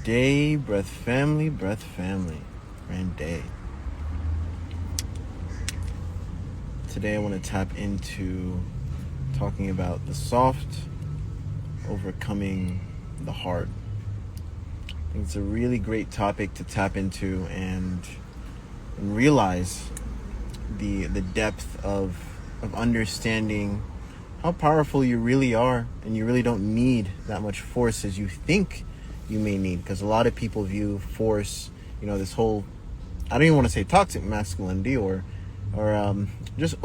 day, breath family, grand day. Today I want to tap into talking about the soft overcoming the hard. I think it's a really great topic to tap into and realize the depth of understanding how powerful you really are, and you really don't need that much force as you think you may need, because a lot of people view force, this whole, I don't even want to say toxic masculinity or just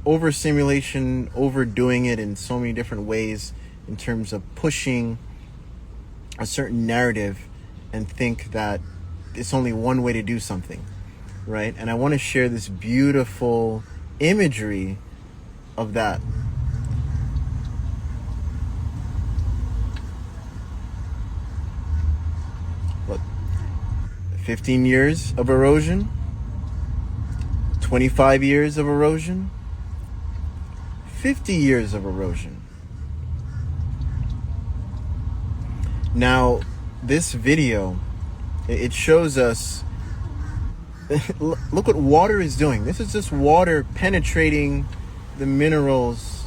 overstimulation, overdoing it in so many different ways in terms of pushing a certain narrative, and think that it's only one way to do something, right? And I want to share this beautiful imagery of that. Look, 15 years of erosion, 25 years of erosion, 50 years of erosion. Now, this video, it shows us, look what water is doing. This is just water penetrating the minerals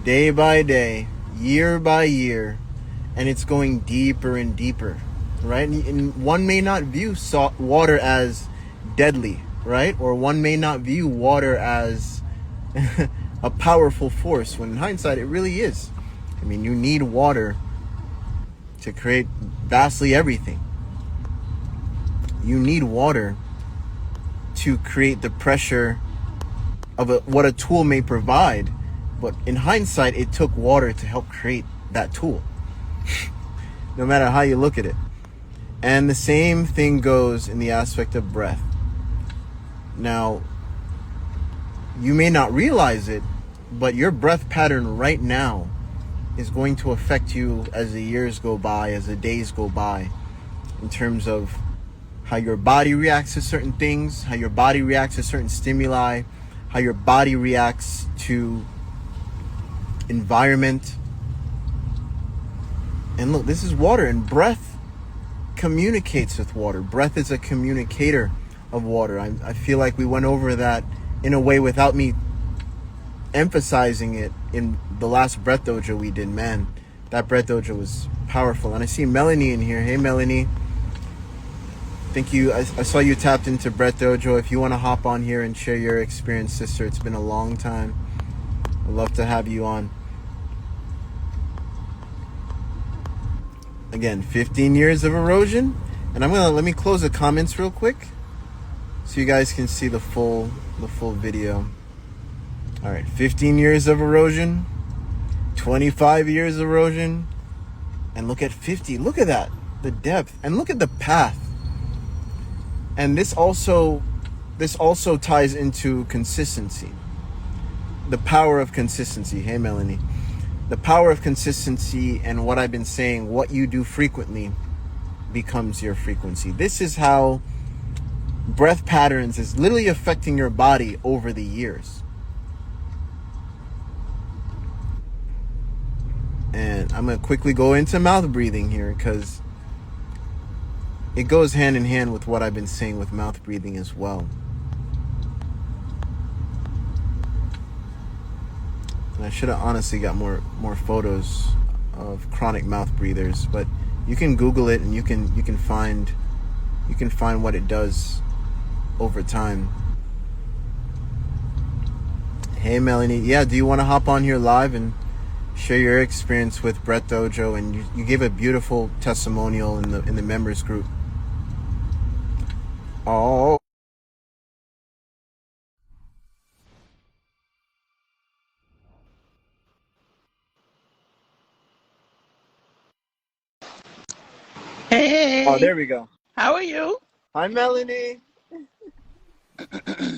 day by day, year by year, and it's going deeper and deeper, right? And one may not view salt water as deadly, right? Or one may not view water as a powerful force, when in hindsight it really is. I mean, you need water to create vastly everything. You need water to create the pressure of what a tool may provide, but in hindsight it took water to help create that tool. No matter how you look at it. And the same thing goes in the aspect of breath. Now, you may not realize it, but your breath pattern right now is going to affect you as the years go by, as the days go by, in terms of how your body reacts to certain things, how your body reacts to certain stimuli, how your body reacts to environment. And look, this is water, and breath communicates with water. Breath is a communicator of water. I feel like we went over that in a way without me emphasizing it in the last breath dojo we did. Man, that breath dojo was powerful. And I see Melanie in here. Hey, Melanie. I saw you tapped into breath dojo. If you want to hop on here and share your experience, sister, it's been a long time. I'd love to have you on. Again, 15 years of erosion. And let me close the comments real quick so you guys can see the full video. All right, 15 years of erosion, 25 years of erosion, and look at 50. Look at that, the depth, and look at the path. And this also ties into consistency, the power of consistency. Hey, Melanie. The power of consistency, and what I've been saying, what you do frequently becomes your frequency. This is how breath patterns is literally affecting your body over the years. And I'm going to quickly go into mouth breathing here, because it goes hand in hand with what I've been saying with mouth breathing as well. And I should have honestly got more photos of chronic mouth breathers, but you can Google it and you can find what it does over time. Hey, Melanie. Yeah, do you want to hop on here live and share your experience with Breath Dojo? And you gave a beautiful testimonial in the members group. Oh. Hey, Oh, there we go. how are you? Hi, Melanie.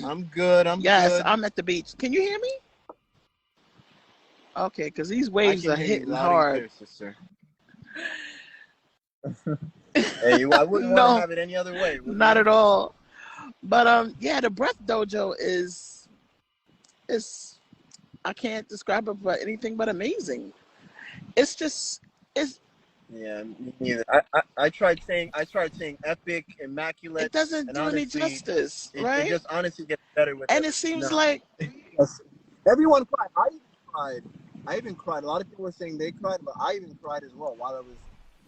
I'm good. Yes, Good. I'm at the beach. Can you hear me? Okay, because these I waves can are hear you hitting loud and hard. clear, sister. Hey, I wouldn't want to No, have it any other way. not at all. But yeah, the breath dojo is I can't describe it but anything but amazing. It's just it's Yeah, me neither. I tried saying epic, It immaculate, doesn't and do any honestly, justice, it right? just honestly gets better with And every. it seems No, like, yes. Everyone cried. I even cried. I even cried. A lot of people were saying they cried, but I even cried as well while I was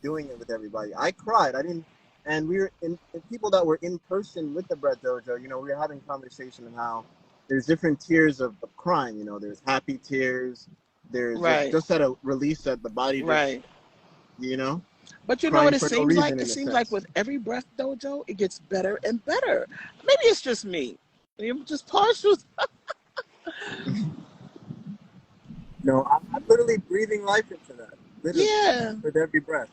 doing it with everybody. I cried. I didn't. And we were in people that were in person with the Bread Dojo. You know, we were having conversation of how there's different tiers of crying. You know, there's happy tears. There's right, just at a release that the body just, right. you know, But you know what crying it for no seems like? reason It in a seems like sense. with every breath dojo, it gets better and better. Maybe it's just me. You're just partial. No, I'm literally breathing life into that, literally, Yeah. with every breath.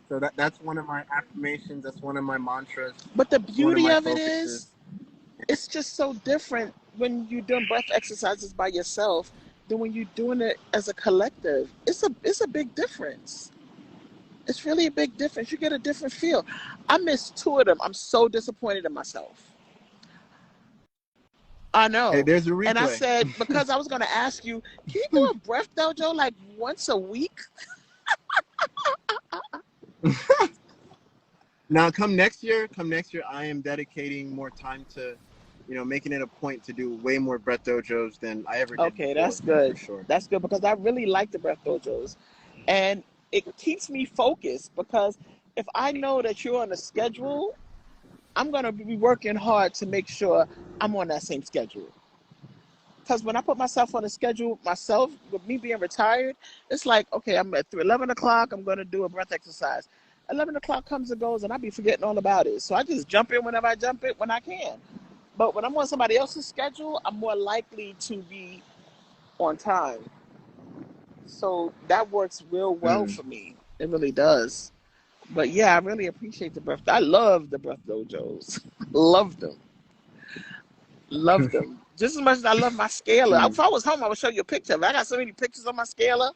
So that's one of my affirmations. That's one of my mantras. But the It's one of beauty my of it is, focuses. it's just so different when you're doing breath exercises by yourself than when you're doing it as a collective. It's a big difference. It's really a big difference. You get a different feel. I missed two of them. I'm so disappointed in myself. I Hey, know. there's a And I replay. said, because I was going to ask you, can you do a breath dojo like once a week? Now, come next year, I am dedicating more time to, you know, making it a point to do way more breath dojos than I ever did Okay, before, that's for good. sure. That's good because I really like the breath dojos. And it keeps me focused because if I know that you're on a schedule, I'm going to be working hard to make sure I'm on that same schedule. Because when I put myself on a schedule, myself, with me being retired, it's like, okay, I'm at 11 o'clock, I'm going to do a breath exercise. 11 o'clock comes and goes, and I be forgetting all about it. So I just jump in whenever I jump in when I can. But when I'm on somebody else's schedule, I'm more likely to be on time. So that works real well Mm. for me. It really does. But yeah, I really appreciate the breath. I love the breath dojos. Love them. Love them. Just as much as I love my scaler. Mm. If I was home, I would show you a picture of it. I got so many pictures on my scaler.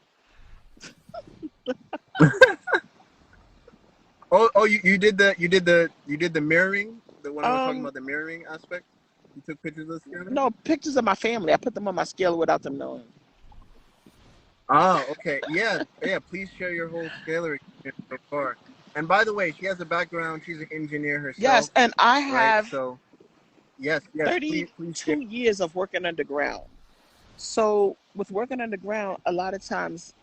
Oh, you did the mirroring, the one we're talking Um, about, the mirroring aspect. You took pictures of the scanner. no, pictures of my family. I put them on my scaler without them knowing. Ah, okay. Yeah, yeah. Please share your whole scalar experience so far. And by the way, she has a background. She's an engineer Yes, herself, and I right? have So yes, yes. Please share. 32 years of working underground. So with working underground, a lot of times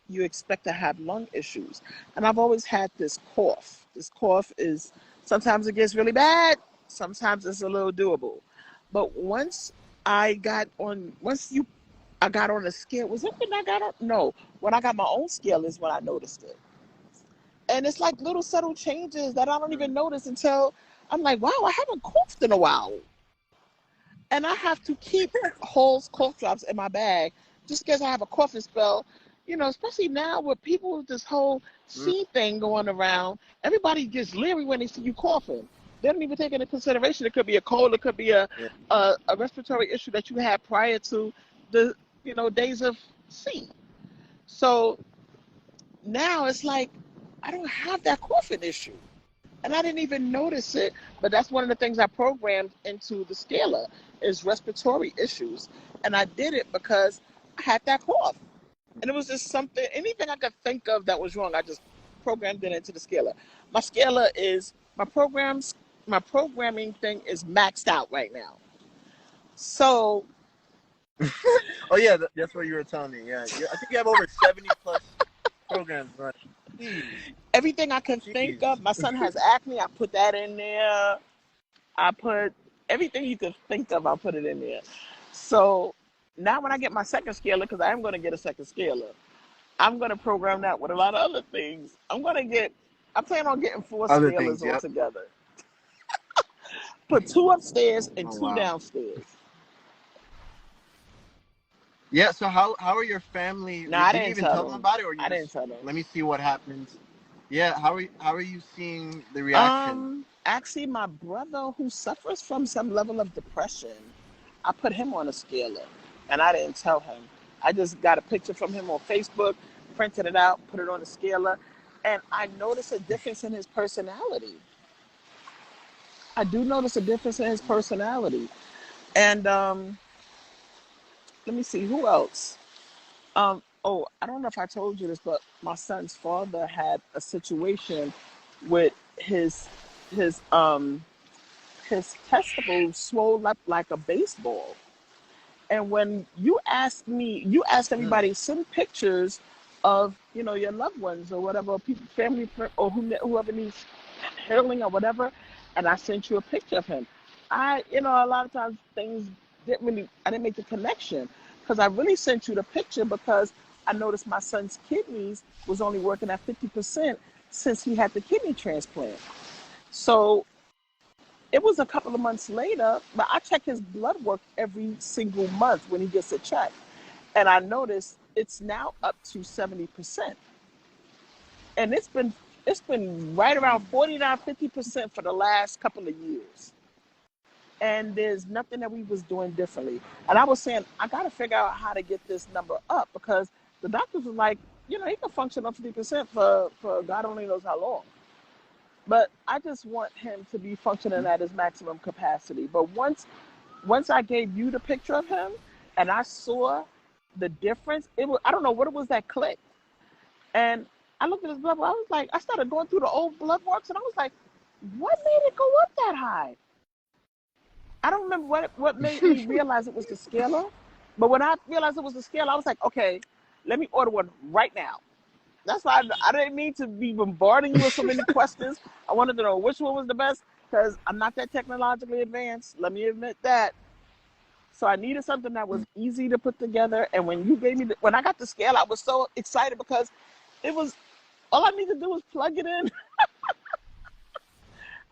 you expect to have lung issues. And I've always had this cough. This cough is sometimes it gets really bad, sometimes it's a little doable. But once you I got on a scale, was it when I got on? No, when I got my own scale is when I noticed it. And it's like little subtle changes that I don't even Mm. notice until I'm like, wow, I haven't coughed in a while. And I have to keep Hall's cough drops in my bag just in case I have a coughing spell. You know, especially now with people with this whole Mm. C thing going around, everybody gets leery when they see you coughing. They don't even take into consideration it could be a cold, it could be Yeah. a respiratory issue that you had prior to the days of C. So now it's like I don't have that coughing issue. And I didn't even notice it, but that's one of the things I programmed into the scalar is respiratory issues. And I did it because I had that cough. And it was just something, anything I could think of that was wrong, I just programmed it into the scalar. My scalar is, my programming thing is maxed out right now. So Oh yeah, that's what you were telling me. Yeah, I think you have over 70 plus programs running. Jeez, everything I can think jeez. of, my son has acne, I put that in there. I put everything you could think of, I put it in there. So now when I get my second scaler, because I am going to get a second scaler, I'm going to program that with a lot of other things. I plan on getting four Other things. scalers Yep. altogether. Put two upstairs and Oh two wow. downstairs. Yeah. So how are your family? No, I Did you didn't even tell tell them them. about it, or you I didn't just tell them. let me see what happens? Yeah. How are you seeing the reaction? Actually, my brother who suffers from some level of depression, I put him on a scaler, and I didn't tell him. I just got a picture from him on Facebook, printed it out, put it on the scaler, and I noticed a difference in his personality. I do notice a difference in his personality, and let me see who else. Oh, I don't know if I told you this, but my son's father had a situation with his his testicles swole up like a baseball. And when you asked Mm. everybody, send pictures of, your loved ones or whatever, people, family, or whoever needs healing or whatever. And I sent you a picture of him. A lot of times I didn't make the connection because I really sent you the picture because I noticed my son's kidneys was only working at 50% since he had the kidney transplant. So it was a couple of months later, but I check his blood work every single month when he gets a check. And I noticed it's now up to 70%. And it's been right around Mm. 49, 50% for the last couple of years. And there's nothing that we was doing differently. And I was saying, I gotta figure out how to get this number up because the doctors were like, he can function up 50% for God only knows how long. But I just want him to be functioning at his maximum capacity. But once I gave you the picture of him and I saw the difference, I don't know what it was that clicked. And I looked at his blood work, I started going through the old blood works and I was like, what made it go up that high? I don't remember what made me realize it was the scalar. But when I realized it was the scalar, I was like, okay, let me order one right now. That's why I didn't mean to be bombarding you with so many questions. I wanted to know which one was the best because I'm not that technologically advanced. Let me admit that. So I needed something that was easy to put together. And when you gave me, when I got the scale, I was so excited because it was all I needed to do was plug it in.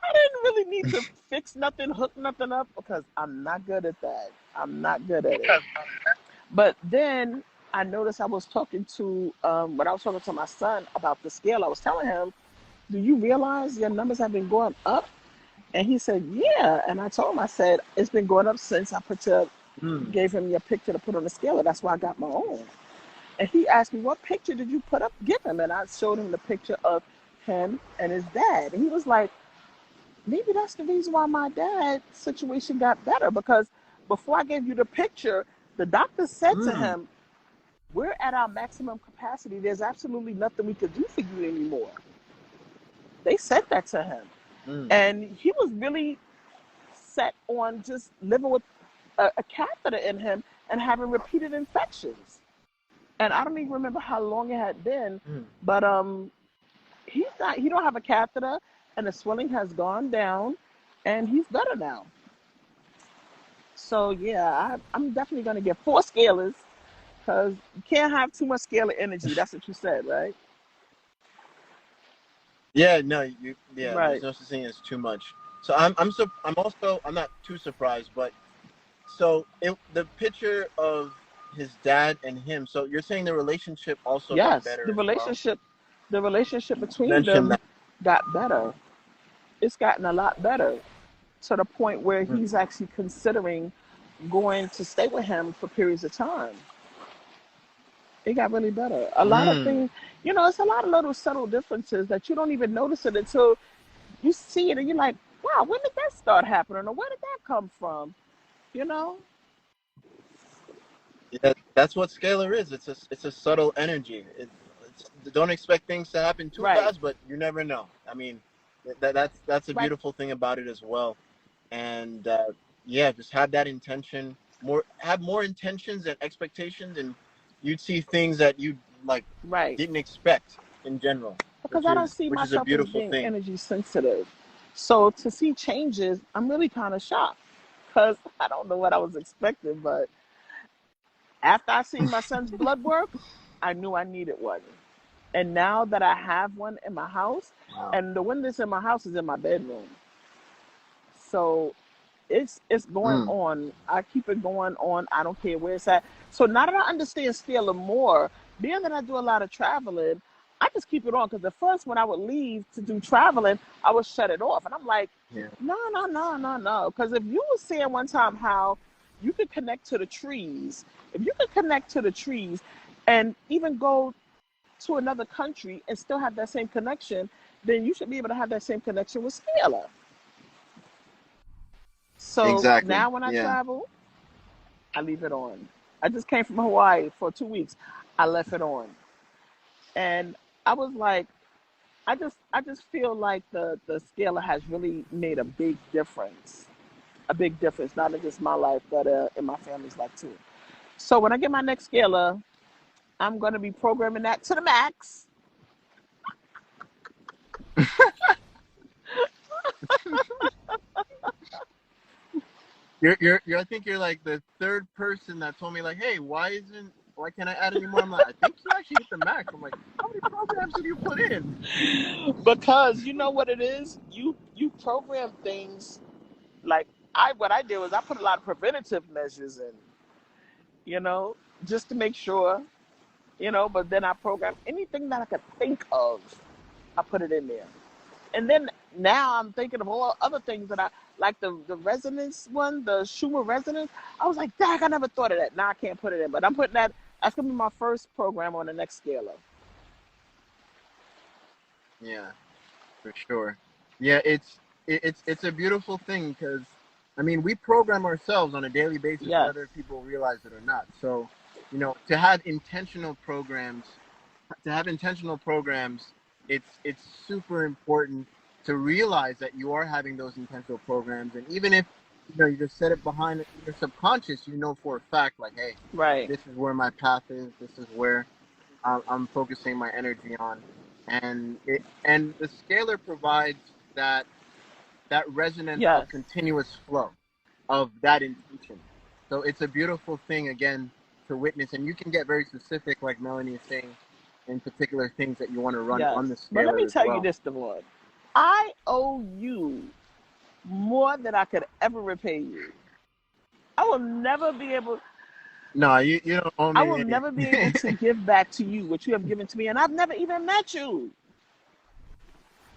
I didn't really need to fix nothing, hook nothing up because I'm not good at that. I'm not good at it. But then I noticed I was talking to, when I was talking to my son about the scale, I was telling him, do you realize your numbers have been going up? And he said, yeah. And I told him, I said, it's been going up since Mm. gave him your picture to put on the scale. That's why I got my own. And he asked me, what picture did you give him? And I showed him the picture of him and his dad. And he was like, maybe that's the reason why my dad's situation got better. Because before I gave you the picture, the doctor said to Mm. him, we're at our maximum capacity. There's absolutely nothing we could do for you anymore. They said that to him. Mm. And he was really set on just living with a catheter in him and having repeated infections. And I don't even remember how long it had been, Mm. but he don't have a catheter and the swelling has gone down and he's better now. So yeah, I'm definitely gonna get 4 scalers because you can't have too much scalar energy. That's what you said, right? Yeah, no, yeah, there's Right. no such thing as too much. So I'm not too surprised, but the picture of his dad and him. So you're saying the relationship also got Yes, better the as well. relationship, the relationship You between mentioned them that. got better. It's gotten a lot better to the point where Mm. he's actually considering going to stay with him for periods of time. It got really better. A lot of Mm. things, it's a lot of little subtle differences that you don't even notice it until you see it and you're like, wow, when did that start happening? Or where did that come from? You know? Yeah, that's what scalar is. It's a subtle energy. Don't expect things to happen too Right. fast, but you never know. I mean, that's a Right. beautiful thing about it as well. And yeah, just have that intention. Have more intentions and expectations, and you'd see things that you like Right. didn't expect in general, Because I don't see which is a myself as beautiful being thing. energy sensitive. So to see changes, I'm really kind of shocked because I don't know what I was expecting. But after I seen my son's blood work, I knew I needed one. And now that I have one in my house, Wow. and the one that's in my house is in my bedroom. So it's going Mm. on. I keep it going on. I don't care where it's at. So now that I understand scalar more, being that I do a lot of traveling, I just keep it on because the first when I would leave to do traveling, I would shut it off, and I'm like, Yeah. no, no, no, no, no. Because if you were saying one time how you could connect to the trees, if you could connect to the trees, and even go to another country and still have that same connection, then you should be able to have that same connection with scalar. So Exactly. now when I Yeah. travel, I leave it on. I just came from Hawaii for 2 weeks. I left it on. And I was like, I just feel like the scalar has really made a big difference. A big difference, not in just my life, but in my family's life too. So when I get my next scalar, I'm gonna be programming that to the max. I think you're like the third person that told me like, hey, why can't I add any more? I'm like, I think you actually hit the max. I'm like, how many programs did you put in? Because you know what it is? You program things like what I did was I put a lot of preventative measures in, you know, just to make sure, but then I program anything that I could think of, I put it in there. And then now I'm thinking of all other things that I like the resonance one, the Schumer resonance. I was like, dang, I never thought of that. Now I can't put it in, but I'm putting that's gonna be my first program on the next scalar. Yeah, for sure. Yeah, it's a beautiful thing because I mean we program ourselves on a daily basis Yes, whether people realize it or not. So to have intentional programs, it's super important to realize that you are having those intentional programs, and even if you just set it behind your subconscious, for a fact, like, hey, right. this is where my path is. This is where I'm focusing my energy on, and the scalar provides that resonance of Yes, continuous flow of that intention. So it's a beautiful thing again to witness, and you can get very specific, like Melanie is saying, in particular things that you want to run yes. on the But let me scalar as tell you well. this, Devon. I owe you more than I could ever repay you. I will never be able No, you don't owe I me will never be able anything. to give back to you what you have given to me, and I've never even met you.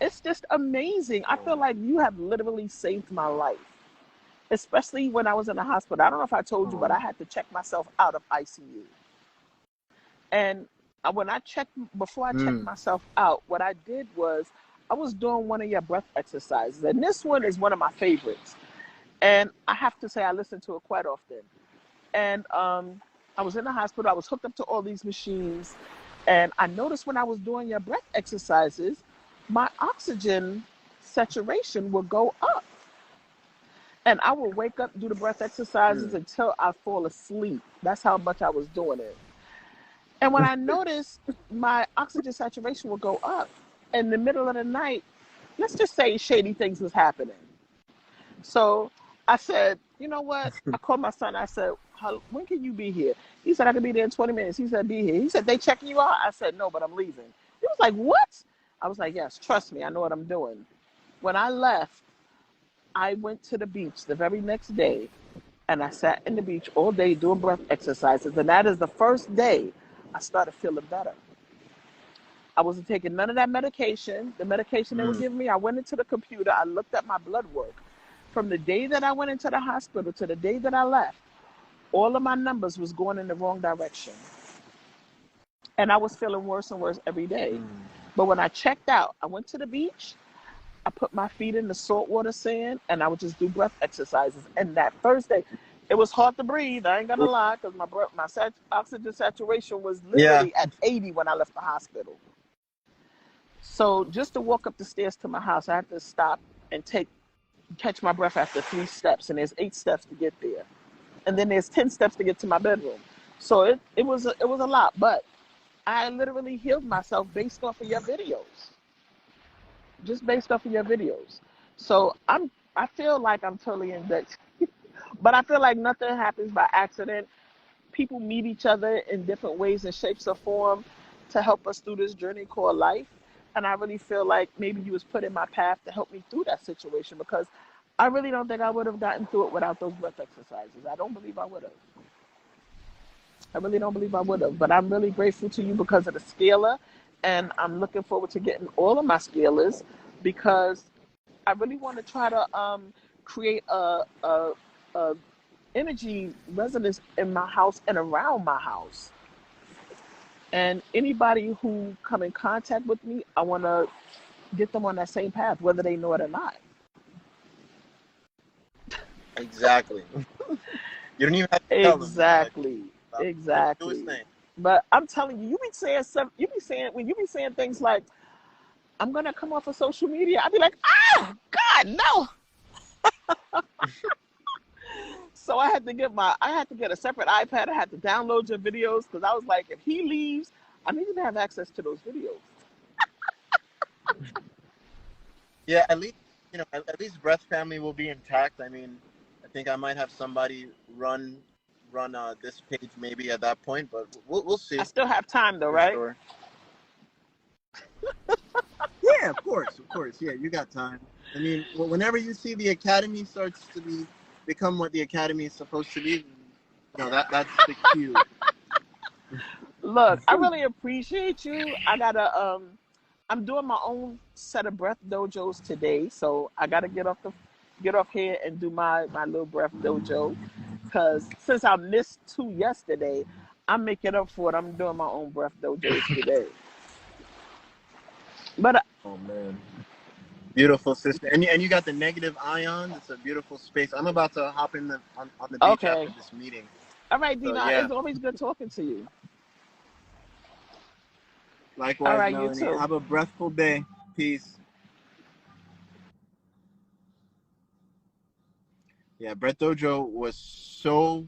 It's just amazing. I feel like you have literally saved my life, especially when I was in the hospital. I don't know if I told you, but I Oh, had to check myself out of ICU. And when I checked, before I checked mm, myself out, what I did was I was doing one of your breath exercises. And this one is one of my favorites. And I have to say, I listen to it quite often. And I was in the hospital. I was hooked up to all these machines. And I noticed when I was doing your breath exercises, my oxygen saturation would go up. And I would wake up, do the breath exercises mm. until I fall asleep. That's how much I was doing it. And when I noticed my oxygen saturation would go up in the middle of the night, let's just say shady things was happening. So I said, you know what? I called my son. I said, when can you be here? He said, I can be there in 20 minutes. He said, be here. He said, they checking you out? I said, no, but I'm leaving. He was like, what? I was like, yes, trust me. I know what I'm doing. When I left, I went to the beach the very next day and I sat in the beach all day doing breath exercises. And that is the first day I started feeling better. I wasn't taking none of that medication. The medication they were Mm. giving me, I went into the computer. I looked at my blood work. From the day that I went into the hospital to the day that I left, all of my numbers was going in the wrong direction. And I was feeling worse and worse every day. Mm. But when I checked out, I went to the beach. I put my feet in the saltwater sand and I would just do breath exercises. And that first day, it was hard to breathe. I ain't gonna lie, because my oxygen saturation was Yeah. literally at 80 when I left the hospital. So just to walk up the stairs to my house, I had to stop and catch my breath after 3 steps, and there's 8 steps to get there, and then there's 10 steps to get to my bedroom. So it was a lot, but I literally healed myself based off of your videos, just based off of your videos. So I feel like I'm totally in debt, but I feel like nothing happens by accident. People meet each other in different ways and shapes or form to help us through this journey called life. And I really feel like maybe you was put in my path to help me through that situation, because I really don't think I would have gotten through it without those breath exercises. I don't believe I would have. I really don't believe I would have. But I'm really grateful to you because of the scalar. And I'm looking forward to getting all of my scalars, because I really want to try to create a energy resonance in my house and around my house. And anybody who come in contact with me, I want to get them on that same path, whether they know it or not. Exactly. You don't even have to tell them. Just like, Exactly. let him do his Exactly. thing. But I'm telling you, you be saying some, you be saying when you be saying things like, "I'm gonna come off of social media," I'd be like, "Oh God, no!" So I had to get a separate iPad. I had to download your videos because I was like, if he leaves, I need to have access to those videos. Yeah, at least at least Breath family will be intact. I mean, I think I might have somebody run this page maybe at that point, but we'll I see still have time though, for right? sure. Yeah, of course, of course. Yeah, you got time. I mean, whenever you see the academy starts to become what the academy is supposed to be, that's the cue. Look, I really appreciate you. I'm doing my own set of breath dojos today, so I gotta get off here and do my little breath dojo. Cause since I missed two yesterday, I'm making up for it. I'm doing my own breath dojos today. But Oh man, beautiful sister, and you got the negative ions. It's a beautiful space. I'm about to hop in on the beach okay, after this meeting. all right, So Dina, yeah, it's always good talking to you. All likewise, right, you Melanie. too. Have a breathful day. Peace. Yeah, Brett Dojo was so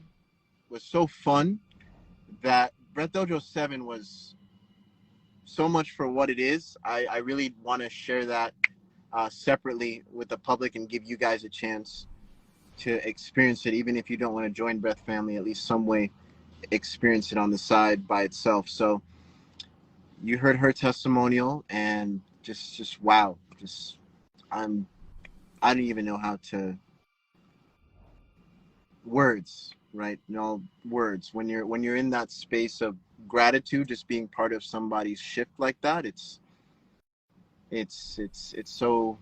fun that Brett Dojo 7 was so much for what it is. I really want to share that separately with the public and give you guys a chance to experience it, even if you don't want to join Breath Family, at least some way experience it on the side by itself. So you heard her testimonial and just wow. Just I'm I don't even know how to words, right? No words. When you're in that space of gratitude, just being part of somebody's shift like that, it's so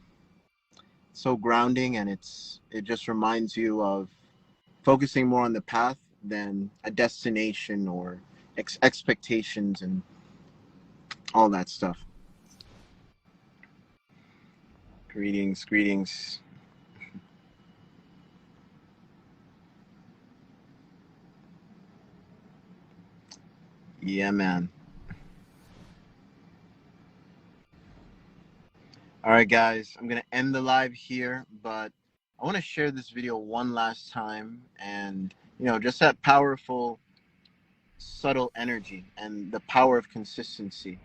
grounding, and it just reminds you of focusing more on the path than a destination or expectations and all that stuff. Greetings, greetings. Yeah, man. All right, guys, I'm gonna end the live here, but I want to share this video one last time, and just that powerful, subtle energy and the power of consistency.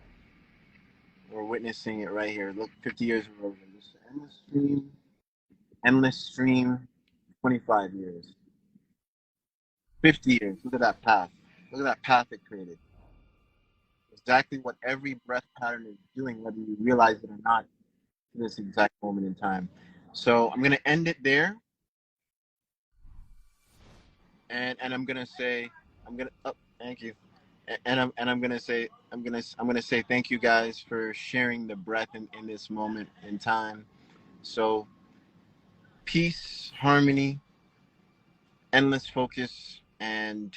We're witnessing it right here. Look, 50 years of erosion. Just endless stream, 25 years, 50 years. Look at that path. Look at that path it created. Exactly what every breath pattern is doing, whether you realize it or not, in this exact moment in time. So I'm gonna end it there, and I'm gonna say, I'm gonna. Oh, thank you. And I'm gonna say, I'm gonna say thank you guys for sharing the breath in this moment in time. So peace, harmony, endless focus, and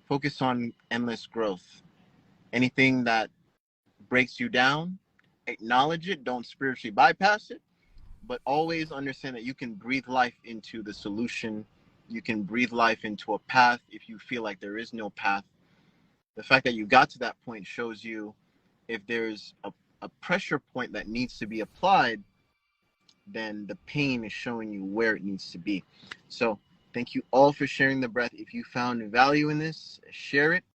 focus on endless growth. Anything that breaks you down, acknowledge it. Don't spiritually bypass it, but always understand that you can breathe life into the solution. You can breathe life into a path if you feel like there is no path. The fact that you got to that point shows you if there's a pressure point that needs to be applied, then the pain is showing you where it needs to be. So thank you all for sharing the breath. If you found value in this, share it.